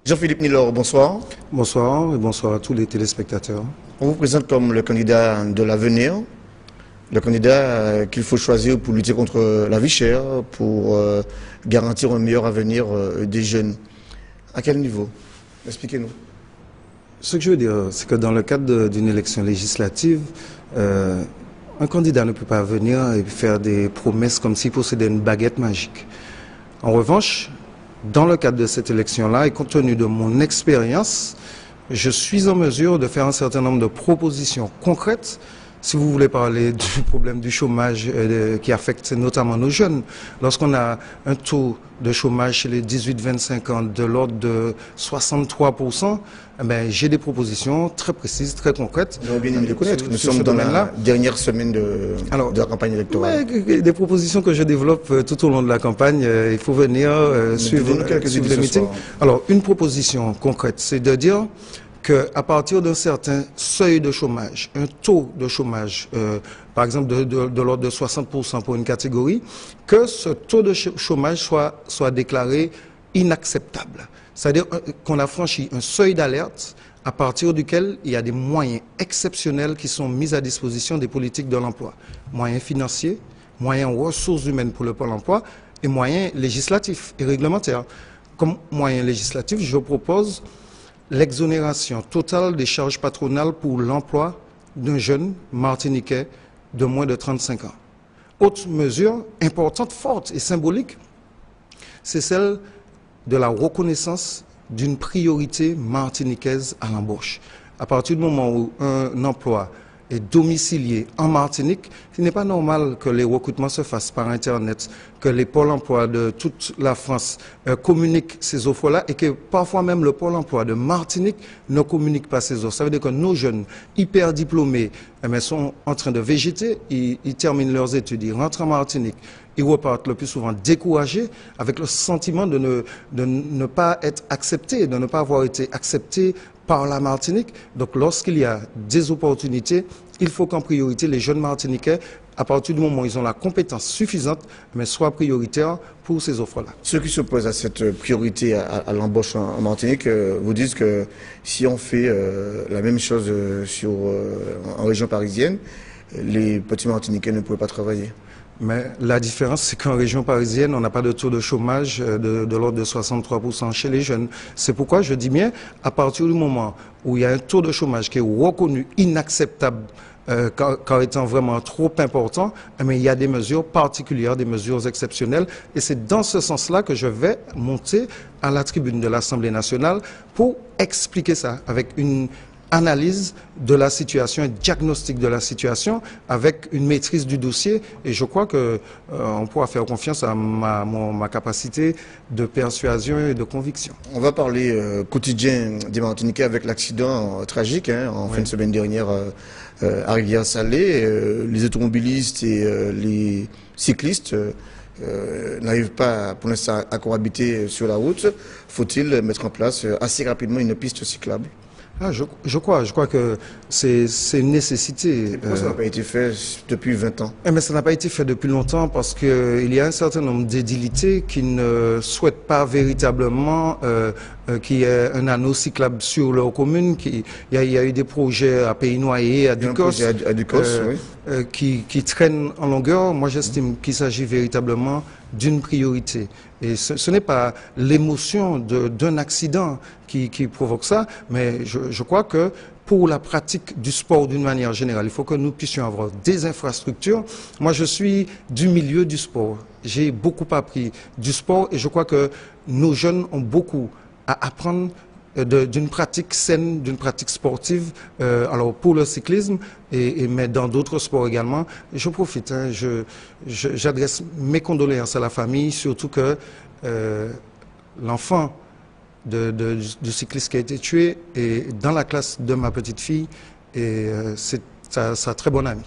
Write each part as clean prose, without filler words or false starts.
Jean-Philippe Nilor, bonsoir. Bonsoir et bonsoir à tous les téléspectateurs. On vous présente comme le candidat de l'avenir, le candidat qu'il faut choisir pour lutter contre la vie chère, pour garantir un meilleur avenir des jeunes. À quel niveau? Expliquez-nous. Ce que je veux dire, c'est que dans le cadre d'une élection législative, un candidat ne peut pas venir et faire des promesses comme s'il possédait une baguette magique. En revanche, dans le cadre de cette élection-là, et compte tenu de mon expérience, je suis en mesure de faire un certain nombre de propositions concrètes. Si vous voulez parler du problème du chômage qui affecte notamment nos jeunes, lorsqu'on a un taux de chômage chez les 18-25 ans de l'ordre de 63%, j'ai des propositions très précises, très concrètes. J'aurais bien aimé les connaître. Nous sommes dans la dernière semaine de la campagne électorale. Des propositions que je développe tout au long de la campagne. Il faut venir suivre les meetings. Alors, une proposition concrète, c'est de dire qu'à partir d'un certain seuil de chômage, un taux de chômage, par exemple de l'ordre de 60% pour une catégorie, que ce taux de chômage soit déclaré inacceptable. C'est-à-dire qu'on a franchi un seuil d'alerte à partir duquel il y a des moyens exceptionnels qui sont mis à disposition des politiques de l'emploi. Moyens financiers, moyens ressources humaines pour le Pôle emploi et moyens législatifs et réglementaires. Comme moyen législatif, je propose l'exonération totale des charges patronales pour l'emploi d'un jeune martiniquais de moins de 35 ans. Autre mesure importante, forte et symbolique, c'est celle de la reconnaissance d'une priorité martiniquaise à l'embauche. À partir du moment où un emploi est domicilié en Martinique, il n'est pas normal que les recrutements se fassent par Internet, que les pôles emploi de toute la France communiquent ces offres-là et que parfois même le pôle emploi de Martinique ne communique pas ces offres. Ça veut dire que nos jeunes hyper diplômés sont en train de végéter, ils terminent leurs études, ils rentrent en Martinique, ils repartent le plus souvent découragés avec le sentiment de ne pas être acceptés, de ne pas avoir été acceptés par la Martinique. Donc lorsqu'il y a des opportunités, il faut qu'en priorité les jeunes Martiniquais, à partir du moment où ils ont la compétence suffisante, soient prioritaires pour ces offres-là. Ceux qui s'opposent à cette priorité à l'embauche en Martinique vous disent que si on fait la même chose en région parisienne, les petits Martiniquais ne pourraient pas travailler. Mais la différence, c'est qu'en région parisienne, on n'a pas de taux de chômage de l'ordre de 63% chez les jeunes. C'est pourquoi je dis bien, à partir du moment où il y a un taux de chômage qui est reconnu inacceptable car étant vraiment trop important, il y a des mesures particulières, des mesures exceptionnelles. Et c'est dans ce sens-là que je vais monter à la tribune de l'Assemblée nationale pour expliquer ça avec une analyse de la situation, un diagnostic de la situation avec une maîtrise du dossier et je crois que on pourra faire confiance à ma capacité de persuasion et de conviction. On va parler quotidien des Martiniquais avec l'accident tragique en fin de semaine dernière à Rivière-Salée. Les automobilistes et les cyclistes n'arrivent pas pour l'instant à cohabiter sur la route. Faut-il mettre en place assez rapidement une piste cyclable? Je crois que c'est une nécessité. Pourquoi ça n'a pas été fait depuis 20 ans? Mais ça n'a pas été fait depuis longtemps parce qu'il y a un certain nombre d'édilités qui ne souhaitent pas véritablement qu'il y ait un anneau cyclable sur leur commune. Il y a eu des projets à Pays-Noyer, à Ducos, qui traînent en longueur. Moi, j'estime qu'il s'agit véritablement d'une priorité. Et ce n'est pas l'émotion d'un accident qui provoque ça, mais je crois que pour la pratique du sport d'une manière générale, il faut que nous puissions avoir des infrastructures. Moi, je suis du milieu du sport. J'ai beaucoup appris du sport et je crois que nos jeunes ont beaucoup à apprendre d'une pratique saine, d'une pratique sportive, alors pour le cyclisme, mais dans d'autres sports également. Je profite, j'adresse mes condoléances à la famille, surtout que l'enfant du cycliste qui a été tué est dans la classe de ma petite fille et c'est sa très bonne amie.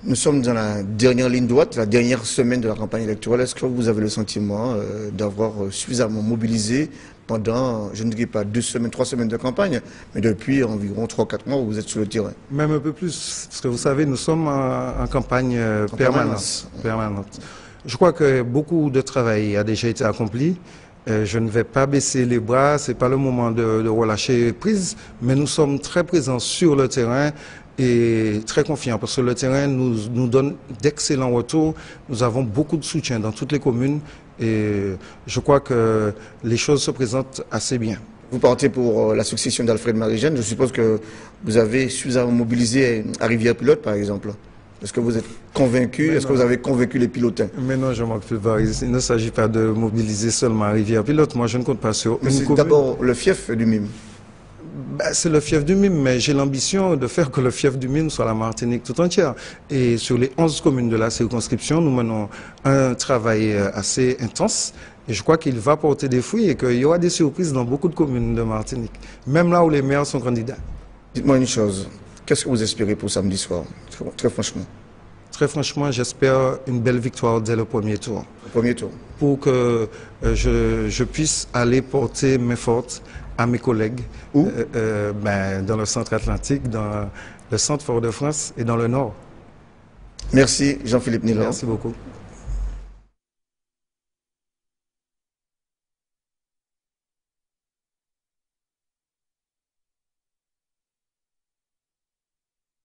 Nous sommes dans la dernière ligne droite, la dernière semaine de la campagne électorale. Est-ce que vous avez le sentiment d'avoir suffisamment mobilisé pendant, je ne dirais pas 2 semaines, 3 semaines de campagne, mais depuis environ 3-4 mois où vous êtes sur le terrain? Même un peu plus, parce que vous savez, nous sommes en campagne permanente. Je crois que beaucoup de travail a déjà été accompli. Je ne vais pas baisser les bras, c'est pas le moment de relâcher prise, mais nous sommes très présents sur le terrain et très confiants parce que le terrain nous donne d'excellents retours. Nous avons beaucoup de soutien dans toutes les communes et je crois que les choses se présentent assez bien. Vous partez pour la succession d'Alfred Marie-Jeanne. Je suppose que vous avez suffisamment mobilisé à Rivière-Pilote, par exemple. Est-ce que vous êtes convaincu? Est-ce que vous avez convaincu les pilotins? Mais non, Jean-Marc Fulvaris, il ne s'agit pas de mobiliser seulement Rivière-Pilote. Moi, je ne compte pas sur une commune. C'est d'abord le fief du MIM. C'est le fief du MIM, mais j'ai l'ambition de faire que le fief du MIM soit la Martinique tout entière. Et sur les 11 communes de la circonscription, nous menons un travail assez intense. Et je crois qu'il va porter des fruits et qu'il y aura des surprises dans beaucoup de communes de Martinique, même là où les maires sont candidats. Dites-moi une chose. Qu'est-ce que vous espérez pour samedi soir, très franchement? Très franchement, j'espère une belle victoire dès le premier tour. Le premier tour. Pour que je puisse aller porter main forte à mes collègues. Où? Dans le centre atlantique, dans le centre Fort-de-France et dans le nord. Merci Jean-Philippe Nilan. Merci beaucoup.